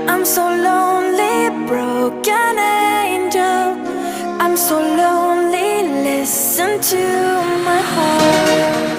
I'm so lonely, broken angel. I'm so lonely, listen to my heart.